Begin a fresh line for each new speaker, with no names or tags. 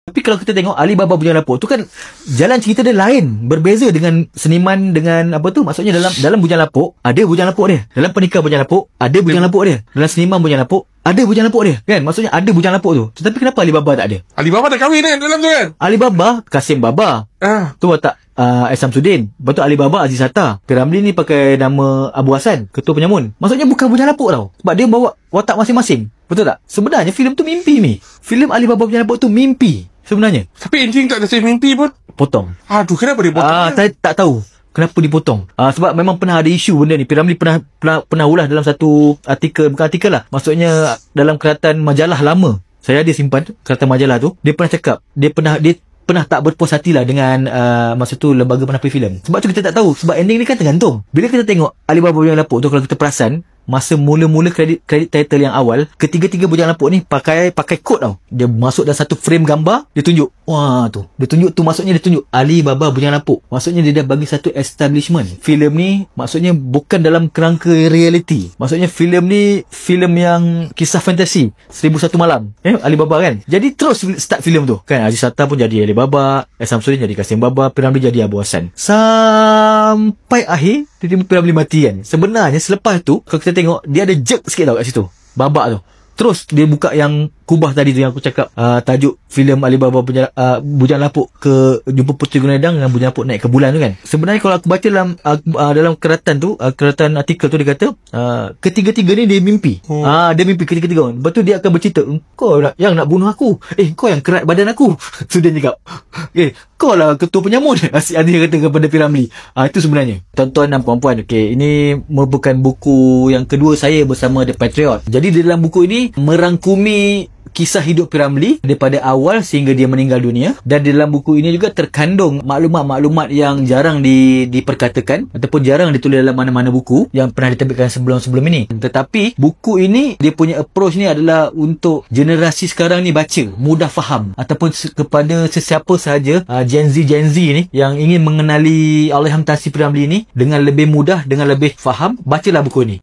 Tapi kalau kita tengok Ali Baba Bujang Lapuk tu kan jalan cerita dia lain, berbeza dengan seniman, dengan apa tu, maksudnya dalam Bujang Lapuk ada Bujang Lapuk dia, dalam Pernikahan Bujang Lapuk ada Bujang Lapuk dia, dalam seniman Bujang Lapuk ada Bujang Lapuk dia kan, maksudnya ada Bujang Lapuk tu. Tetapi kenapa Ali Baba tak ada?
Ali Baba dah kahwin kan dalam tu kan?
Ali Baba Kasim Baba tu watak Samsudin. Lepas tu Ali Baba Aziz Hatta. Piramli ni pakai nama Abu Hassan, Ketua Penyamun. Maksudnya bukan Bujang Lapuk tau, sebab dia bawa watak masing-masing. Betul tak? Sebenarnya filem tu mimpi ni. Filem Ali Baba Bujang Lapuk tu mimpi sebenarnya.
Tapi ending tak ada save mimpi pun.
Potong.
Aduh, kenapa dia potong?
Saya tak tahu kenapa dipotong. Sebab memang pernah ada isu benda ni. Piramli pernah ulas dalam satu artikel, bukan artikel lah, maksudnya dalam keratan majalah lama. Saya ada simpan keratan majalah tu. Dia pernah cakap, dia pernah tak berpuas hati lah dengan masa tu lembaga penampil filem. Sebab tu kita tak tahu, sebab ending ni kan tergantung. Bila kita tengok Ali Baba Bujang Lapuk tu, kalau kita perasan masa mula-mula kredit title yang awal, ketiga-tiga Bujang Lapuk ni pakai kod tau. Dia masuk dalam satu frame gambar, dia tunjuk. Wah tu. Dia tunjuk tu, maksudnya dia tunjuk Ali Baba Bujang Lapuk. Maksudnya dia dah bagi satu establishment. Filem ni maksudnya bukan dalam kerangka reality. Maksudnya filem ni filem yang kisah fantasi. 1001 Malam. Ali Baba kan. Jadi terus start filem tu. Kan Aziz Hatta pun jadi Ali Baba, Samsudin jadi Kasim Baba, Piramli jadi Abu Hassan. Sampai akhir Piramli mati kan. Sebenarnya selepas tu kalau kita tengok, dia ada jerk sikit tau kat situ, babak tu. Terus dia buka yang kubah tadi tu yang aku cakap, tajuk filem Ali Baba Bujang Lapuk ke Jumpa Puteri Gunadang dengan Bujang Lapuk naik ke bulan tu kan. Sebenarnya kalau aku baca dalam keratan tu, keratan artikel tu, dia kata ketiga-tiga ni dia mimpi. Dia mimpi ketiga-tiga. Lepas tu dia akan bercerita, kau yang nak bunuh aku, kau yang kerat badan aku. So dia cakap, kau lah ketua penyamun. Asyik dia kata kepada Piramli. Itu sebenarnya. Tuan-tuan dan puan-puan, ini merupakan buku yang kedua saya bersama The Patriot. Jadi di dalam buku ini merangkumi kisah hidup Piramli daripada awal sehingga dia meninggal dunia, dan di dalam buku ini juga terkandung maklumat-maklumat yang jarang diperkatakan ataupun jarang ditulis dalam mana-mana buku yang pernah diterbitkan sebelum-sebelum ini. Tetapi buku ini, dia punya approach ni adalah untuk generasi sekarang ni baca, mudah faham, ataupun kepada sesiapa sahaja Gen Z ni yang ingin mengenali Allahyarham Tan Sri Piramli ni dengan lebih mudah, dengan lebih faham, bacalah buku ini.